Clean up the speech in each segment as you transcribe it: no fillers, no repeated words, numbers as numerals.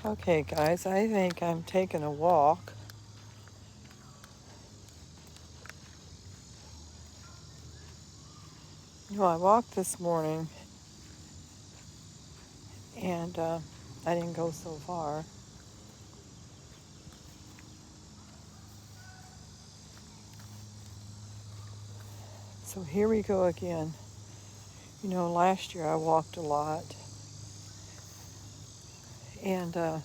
Okay, guys, I think I'm taking a walk. I walked this morning and I didn't go so far. So here we go again. Last year I walked a lot and I've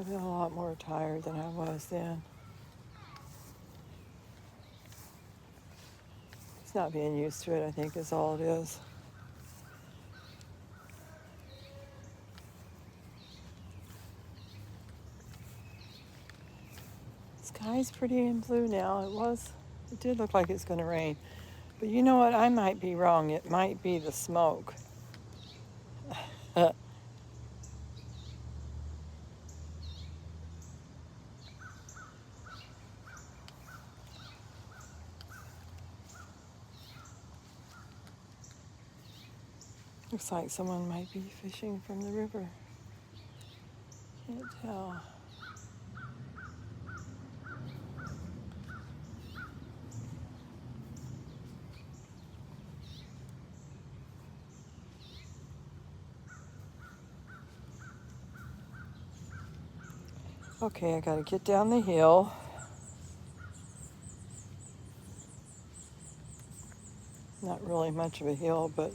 been a lot more tired than I was then. It's not being used to it, I think, is all it is. Sky's pretty and blue now. It did look like it's going to rain. But you know what? I might be wrong. It might be the smoke. Looks like someone might be fishing from the river. Can't tell. Okay, I gotta get down the hill. Not really much of a hill, but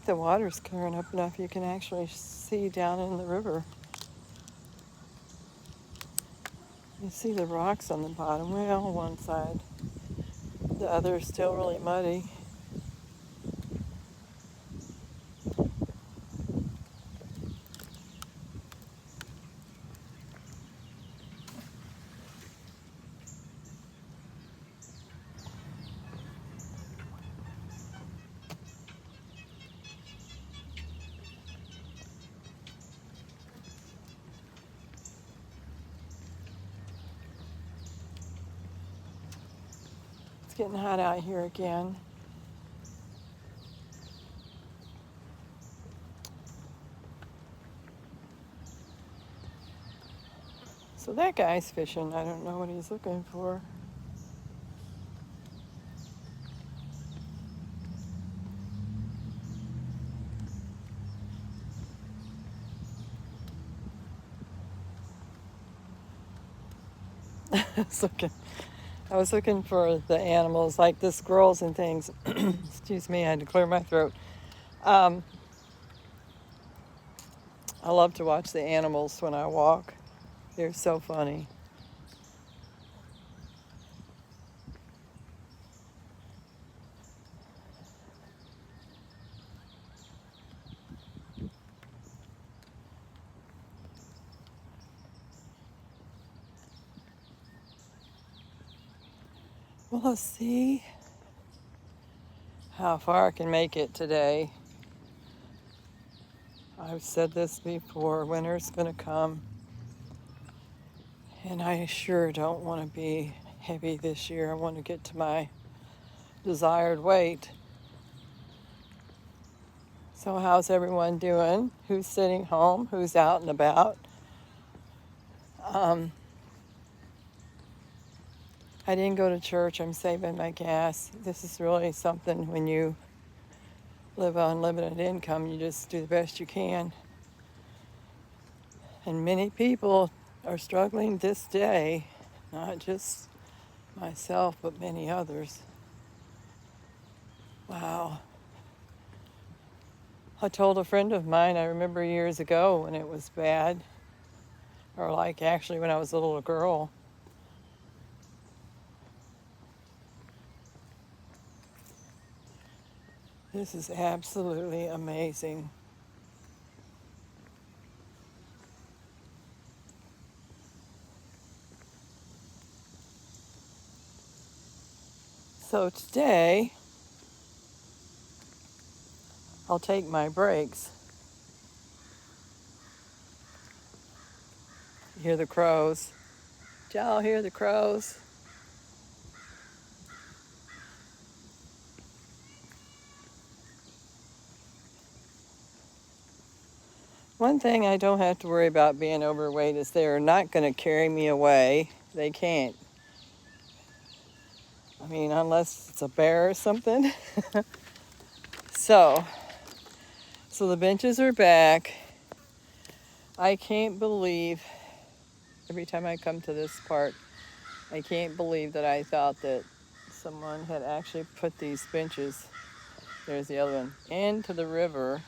the water's clearing up enough you can actually see down in the river. You see the rocks on the bottom. Well, one side. The other is still really muddy. It's getting hot out here again. So that guy's fishing. I don't know what he's looking for. I was looking for the animals, like the squirrels and things. Excuse me, I had to clear my throat. I love to watch the animals when I walk. They're so funny. Well, let's see how far I can make it today. I've said this before, winter's gonna come, and I sure don't want to be heavy this year. I want to get to my desired weight. So how's everyone doing? Who's sitting home? Who's out and about? I didn't go to church. I'm saving my gas. This is really something when you live on limited income, you just do the best you can. And many people are struggling this day, not just myself, but many others. Wow. I told a friend of mine, I remember years ago when it was bad, or like actually when I was a little girl. This is absolutely amazing. So today, I'll take my breaks. You hear the crows. Did y'all hear the crows? One thing I don't have to worry about being overweight is they're not going to carry me away. They can't. I mean, unless it's a bear or something. So the benches are back. I can't believe, every time I come to this part, I can't believe that I thought that someone had actually put these benches, there's the other one, into the river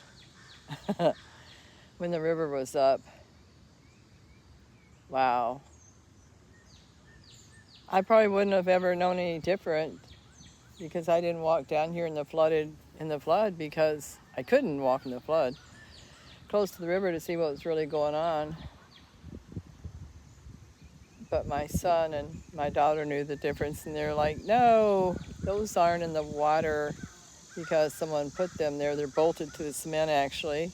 when the river was up. Wow. I probably wouldn't have ever known any different because I didn't walk down here in the flood because I couldn't walk in the flood close to the river to see what was really going on. But my son and my daughter knew the difference, and they're like, no, those aren't in the water because someone put them there. They're bolted to the cement, actually.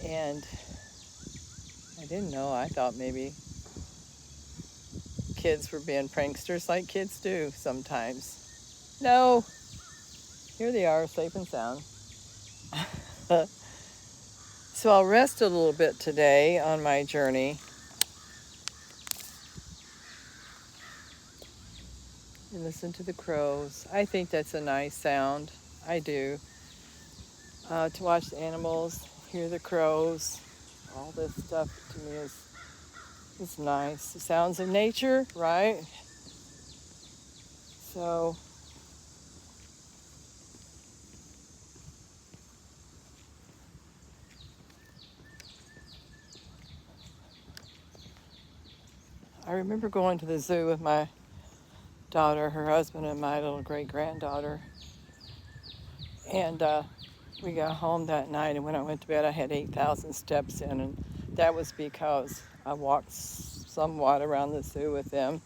And I didn't know. I thought maybe kids were being pranksters like kids do sometimes. No, here they are, safe and sound. So I'll rest a little bit today on my journey and listen to the crows. I think that's a nice sound. I do. To watch the animals, hear the crows, all this stuff to me is nice. The sounds of nature, right? So I remember going to the zoo with my daughter, her husband, and my little great-granddaughter. And we got home that night, and when I went to bed, I had 8,000 steps in, and that was because I walked somewhat around the zoo with them.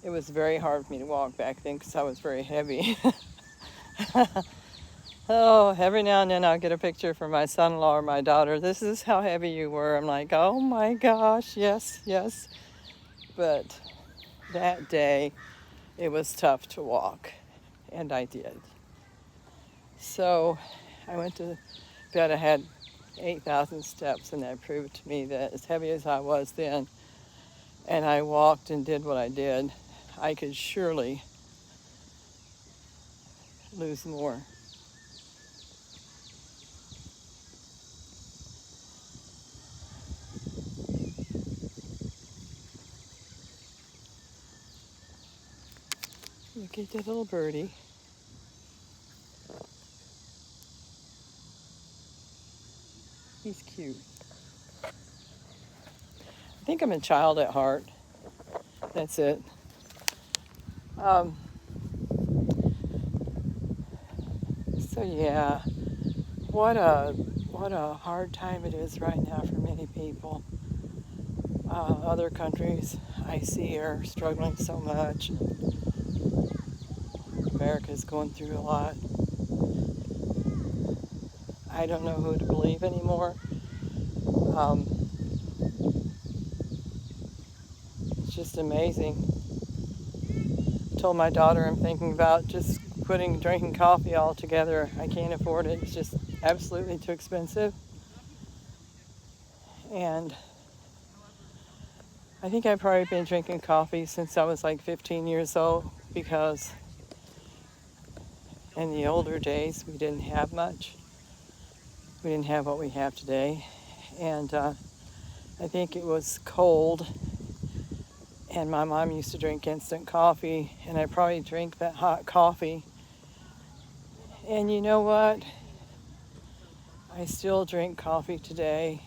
It was very hard for me to walk back then because I was very heavy. Oh, every now and then I'll get a picture from my son-in-law or my daughter. This is how heavy you were. I'm like, oh my gosh, yes, yes. But that day, it was tough to walk, and I did. So I went to bed. I had 8,000 steps, and that proved to me that as heavy as I was then, and I walked and did what I did, I could surely lose more. Look at that little birdie. He's cute. I think I'm a child at heart. That's it. Um, so yeah, what a hard time it is right now for many people. Other countries I see are struggling so much. America's going through a lot. I don't know who to believe anymore. Um, it's just amazing. I told my daughter I'm thinking about just quitting drinking coffee altogether. I can't afford it. It's just absolutely too expensive. And I think I've probably been drinking coffee since I was like 15 years old because in the older days we didn't have much. We didn't have what we have today. And I think it was cold, and my mom used to drink instant coffee, and I probably drink that hot coffee. And you know what? I still drink coffee today,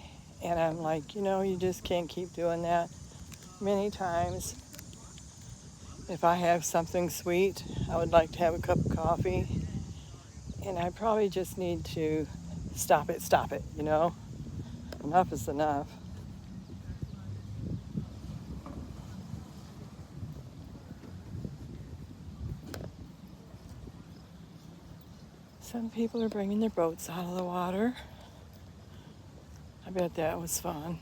and I'm like, you just can't keep doing that. Many times, if I have something sweet, I would like to have a cup of coffee, and I probably just need to stop it, Enough is enough. Some people are bringing their boats out of the water. I bet that was fun.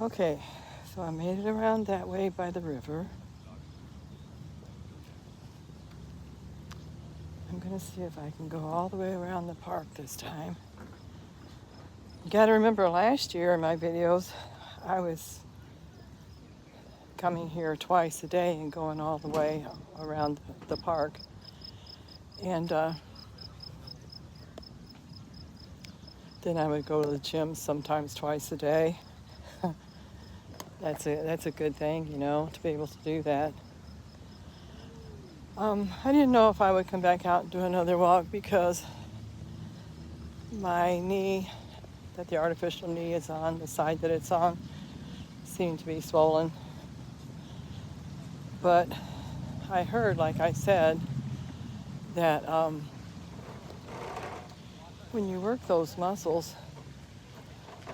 Okay, so I made it around that way by the river. I'm gonna see if I can go all the way around the park this time. You gotta remember last year in my videos, I was coming here twice a day and going all the way around the park. And then I would go to the gym sometimes twice a day. That's a good thing, you know, to be able to do that. I didn't know if I would come back out and do another walk because my knee, that the artificial knee is on, the side that it's on, seemed to be swollen. But I heard, like I said, that when you work those muscles,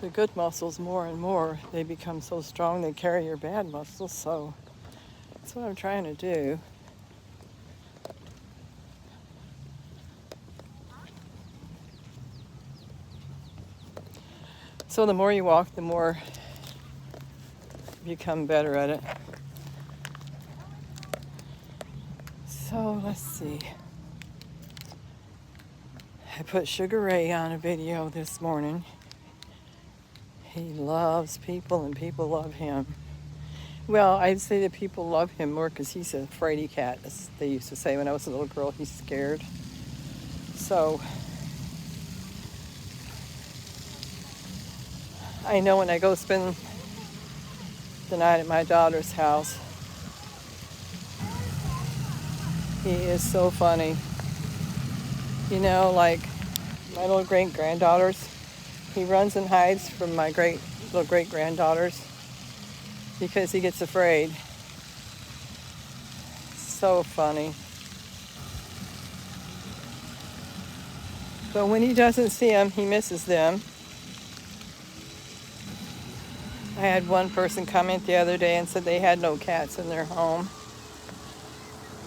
the good muscles more and more, they become so strong they carry your bad muscles. So that's what I'm trying to do. So the more you walk, the more you become better at it. So let's see. I put Sugar Ray on a video this morning. He loves people and people love him. Well, I'd say that people love him more because he's a fraidy cat, as they used to say when I was a little girl. He's scared. So I know when I go spend the night at my daughter's house, he is so funny. You know, like my little great-granddaughters, he runs and hides from my little great-granddaughters because he gets afraid. So funny. But when he doesn't see them, he misses them. I had one person comment the other day and said they had no cats in their home.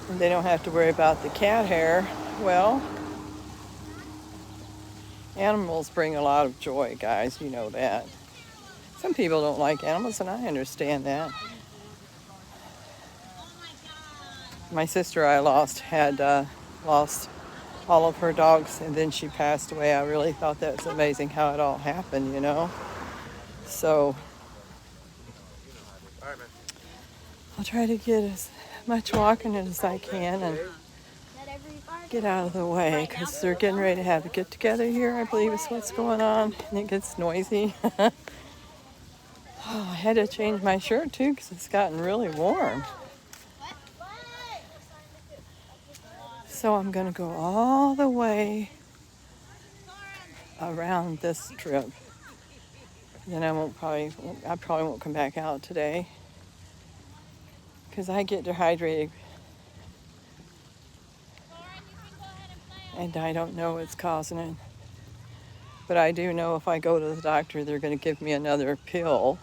And they don't have to worry about the cat hair. Well, animals bring a lot of joy, guys. You know that. Some people don't like animals, and I understand that. My sister I had lost all of her dogs, and then she passed away. I really thought that was amazing how it all happened, you know. So I'll try to get as much walking as I can and get out of the way because they're getting ready to have a get together here, I believe is what's going on, and it gets noisy. Oh, I had to change my shirt too because it's gotten really warm. So I'm going to go all the way around this strip. Then I probably won't come back out today because I get dehydrated and I don't know what's causing it. But I do know if I go to the doctor, they're going to give me another pill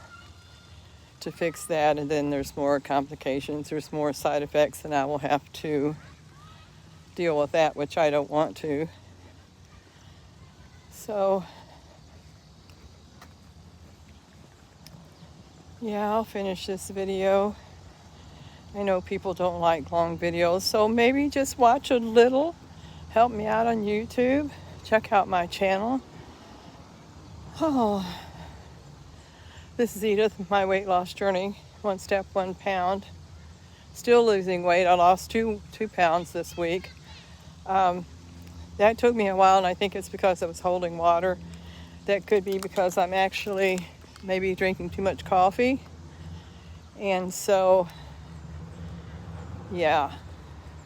to fix that, and then there's more complications, there's more side effects, and I will have to deal with that, which I don't want to. So yeah, I'll finish this video. I know people don't like long videos, so maybe just watch a little. Help me out on YouTube. Check out my channel. Oh, this is Edith, my weight loss journey. 1 step, 1 pound. Still losing weight. I lost 2 pounds this week. That took me a while, and I think it's because I was holding water. That could be because I'm actually maybe drinking too much coffee. And so, yeah,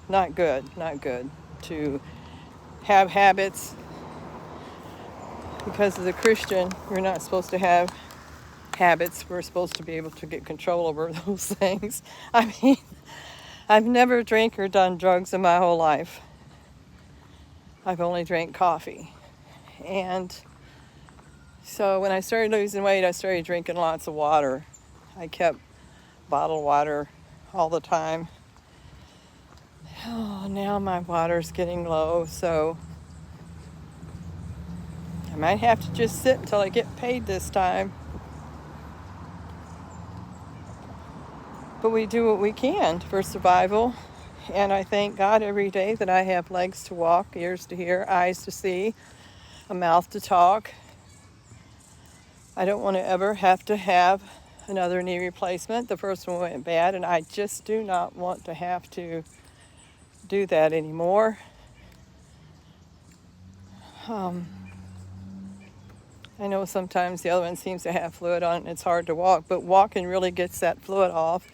not good to have habits. Because as a Christian, you're not supposed to have habits. We're supposed to be able to get control over those things. I mean, I've never drank or done drugs in my whole life. I've only drank coffee. And So when I started losing weight, I started drinking lots of water. I kept bottled water all the time. Oh, now my water's getting low, so I might have to just sit until I get paid this time. But we do what we can for survival. And I thank God every day that I have legs to walk, ears to hear, eyes to see, a mouth to talk. I don't want to ever have to have another knee replacement. The first one went bad, and I just do not want to have to do that anymore. I know sometimes the other one seems to have fluid on it and it's hard to walk, but walking really gets that fluid off.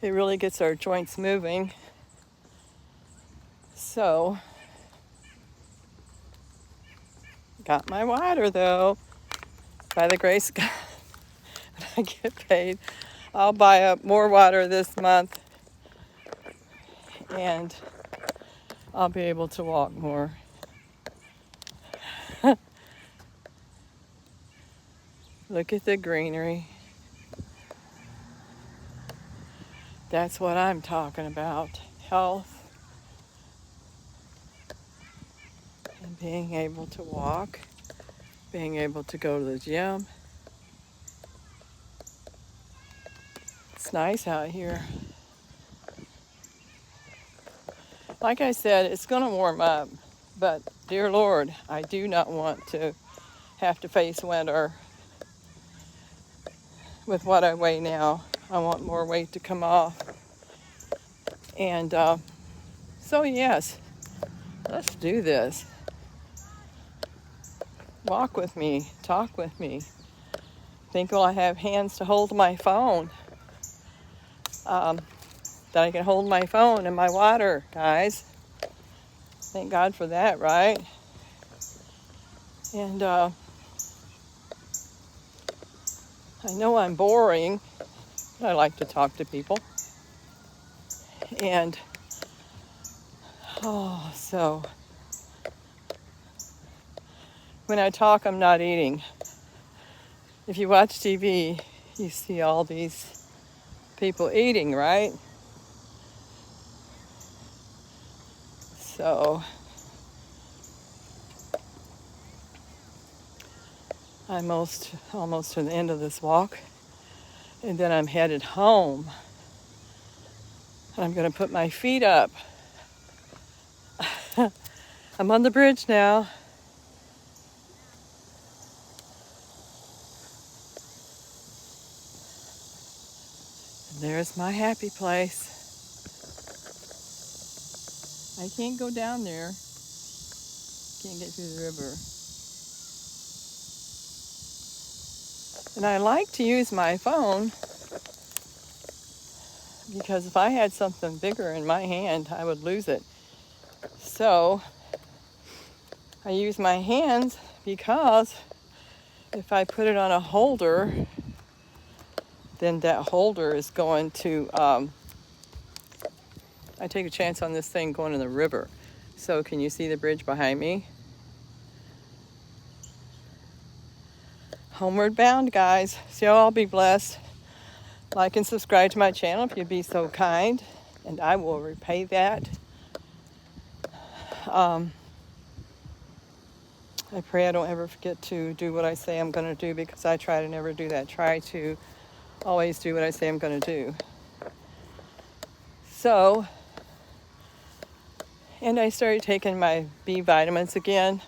It really gets our joints moving. So, got my water though. By the grace of God, when I get paid, I'll buy up more water this month and I'll be able to walk more. Look at the greenery. That's what I'm talking about. Health and being able to walk, being able to go to the gym. It's nice out here. Like I said, it's going to warm up, but dear Lord, I do not want to have to face winter with what I weigh now. I want more weight to come off. And so yes, let's do this. Walk with me, talk with me. Think will I have hands to hold my phone? That I can hold my phone and my water, guys. Thank God for that, right? And I know I'm boring, but I like to talk to people. And so when I talk, I'm not eating. If you watch TV, you see all these people eating, right? So I'm almost to the end of this walk, and then I'm headed home. And I'm going to put my feet up. I'm on the bridge now. And there's my happy place. I can't go down there. Can't get through the river. And I like to use my phone because if I had something bigger in my hand, I would lose it. So I use my hands because if I put it on a holder, then that holder is going to, I take a chance on this thing going in the river. So can you see the bridge behind me? Homeward bound, guys. So y'all be blessed. Like and subscribe to my channel if you'd be so kind, and I will repay that. I pray I don't ever forget to do what I say I'm going to do, because I try to never do that. Try to always do what I say I'm going to do. So, and I started taking my B vitamins again,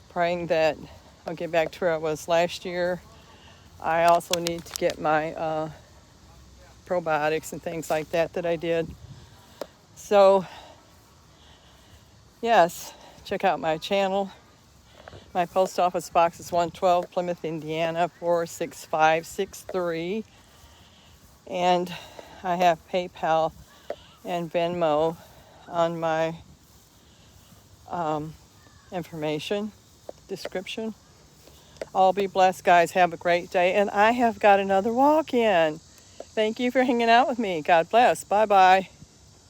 praying that I'll get back to where I was last year. I also need to get my probiotics and things like that I did. So, yes, check out my channel. My post office box is 112 Plymouth, Indiana, 46563. And I have PayPal and Venmo on my information description. All be blessed, guys. Have a great day. And I have got another walk in. Thank you for hanging out with me. God bless. Bye-bye.